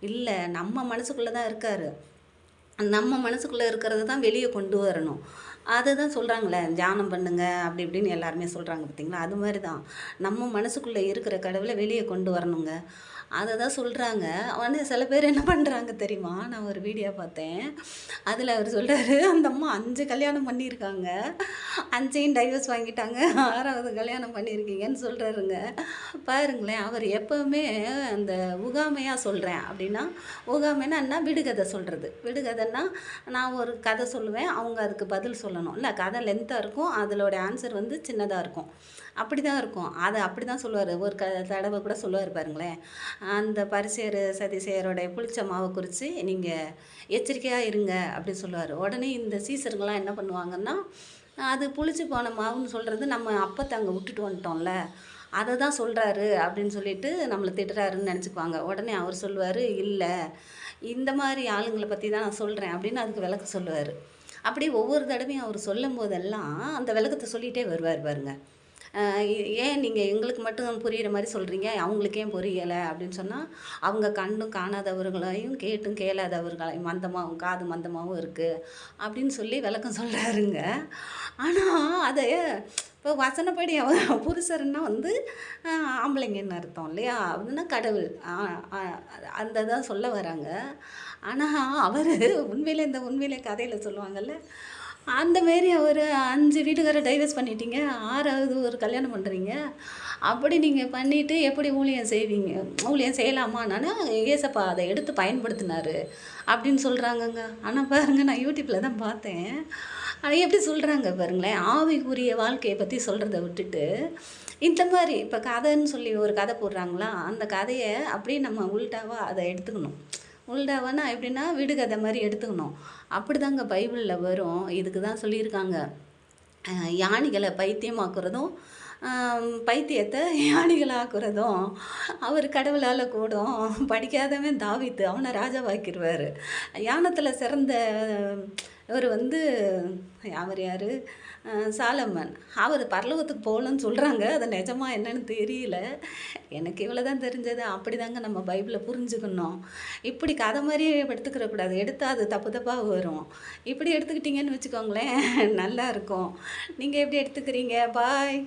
இல்ல நம்ம மனசுக்குள்ள தான் இருக்காரு. நம்ம மனசுக்குள்ள இருக்கிறத தான் வெளிய கொண்டு வரணும். அதுதான் சொல்றாங்கள்ல, தியானம் பண்ணுங்க அப்படி இப்படின்னு எல்லாருமே சொல்றாங்க பார்த்தீங்களா? அது மாரி தான். நம்ம மனசுக்குள்ள இருக்கிற கடவுள வெளிய கொண்டு வரணுங்க. அத தான் சொல்றாங்க. ஆனா சில பேர் என்ன பண்றாங்க தெரியுமா? நான் ஒரு வீடியோ பார்த்தேன். அதில அவரு சொல்றாரு, அந்த அம்மா 5 கல்யாணம் பண்ணியிருக்காங்க. 5யும் டைவர்ஸ் வாங்கிட்டாங்க. 6வது கல்யாணம் பண்ணியிருக்கீங்கன்னு சொல்றாருங்க. பாருங்களேன், அவர் எப்பவுமே அந்த உகாமையா சொல்றேன் அப்படின்னா, உகாமைன்னா என்ன? விடுகதை சொல்றது. விடுகதைன்னா, நான் ஒரு கதை சொல்லுவேன். அவங்க அதுக்கு பதில் சொல்லணும். இல்ல கதை லென்த்தா இருக்கும். அதலோட ஆன்சர் வந்து சின்னதா இருக்கும். அப்படிதான் இருக்கும். அத அப்படிதான் சொல்லுவாரு. ஒரு தடவ கூட சொல்லுவாரு பாருங்களேன். அந்த பரிசேயர், சதிசேயரோட புளிச்ச மாவ குறிச்சு, நீங்க எச்சரிக்கையா இருங்க அப்படி சொல்லுவாரு. உடனே இந்த சீசர்கள்லாம் என்ன பண்ணுவாங்கன்னா, அது புளிச்சு போன மாவுன்னு சொல்றது நம்ம அப்பத்த அங்க விட்டுட்டு வந்துட்டோம்ல. அத தான் சொல்றாரு அப்படின்னு சொல்லிட்டு நம்மள திட்டுறாருன்னு நெனச்சுக்குவாங்க. உடனே அவர் சொல்லுவாரு, "இல்ல, இந்த மாரி ஆளுங்கள பத்தி தான் நான் சொல்றேன்" அப்படின்னு அதுக்கு விளக்கம் சொல்லுவாரு. அப்படி ஒவ்வொரு தடவையும் அவர் சொல்லும்போதெல்லாம், அந்த விளக்கத்த சொல்லிட்டே வருவாரு பாருங்க. அ "ஏன் நீங்க எங்களுக்கு மட்டும் புரியிற மாரி சொல்றீங்க, அவங்களுக்கு ஏன் புரியல?" அப்படின்னு சொன்னா, "அவங்க கண்டும் காணாதவர்களையும், கேட்டும் கேளாதவர்களாயும் மந்தமாவும் காது மந்தமாவும் இருக்கு." அப்படின்னு சொல்லி விளக்கம் சொல்றாருங்க. ஆனா, அத இப்போ வசனப்படி புருஷர்ன்னா வந்து அ ஆம்பளைங்கன்னு அர்த்தம் இல்லையா? அதுன்னா கடவுள். அ அ அந்த தான் சொல்ல வராங்க. ஆனா, அவரு உண்மையிலே கதையில சொல்லுவாங்கல்ல, அந்த மாரி ஒரு 5 வீட்டுக்கார டைவர்ஸ் பண்ணிட்டீங்க. 6வது ஒரு கல்யாணம் பண்றீங்க. அப்படி நீங்க பண்ணிட்டு எப்படி ஊழியம் செய்வீங்க? ஊழியம் செய்யலாமான்னானா, ஏசப்பா அத எடுத்து பயன்படுத்தினாரு. அப்படின்னு சொல்றாங்கங்க. ஆனா பாருங்க, நான் யூடியூப்ல தான் பார்த்தேன். அது எப்படி சொல்றாங்க பாருங்களேன். ஆவிக்குரிய வாழ்க்கைய பத்தி சொல்றத விட்டுட்டு, இந்த மாரி இப்ப கதைன்னு சொல்லி ஒரு கதை போடுறாங்களா, அந்த கதைய அப்படியே நம்ம உல்டாவா அத எடுத்துக்கணும். உல்டாவான்னா எப்படின்னா, விடுகதை மாரி எடுத்துக்கணும். அப்படிதாங்க பைபிள்ல வரும். இதுக்கு தான் சொல்லியிருக்காங்க. அ யானைகள பைத்தியமாக்குறதும், பைத்தியத்த யானைகளாக்குறதும், அவர் கடவுளால கூடும். படிக்காதவன் தாவீது அவன ராஜாவாக்கிருவாரு. ஞானத்தில சிறந்த இவரு வந்து அவர் யாரு? சாலமன். அவரு பரலோகத்துக்கு போகலன்னு சொல்றாங்க. அது நிஜமா என்னன்னு தெரியல. எனக்கு இவ்வளோ தான் தெரிஞ்சது. அப்படிதாங்க நம்ம பைபிள புரிஞ்சுக்கணும். இப்படி கதை மாரியே எடுத்துக்கிற கூடாது. எடுத்தா அது தப்பு தப்பா வரும். இப்படி எடுத்துக்கிட்டீங்கன்னு வச்சுக்கோங்களேன், நல்லாருக்கும். நீங்க எப்படி எடுத்துக்கிறீங்க? பாய்.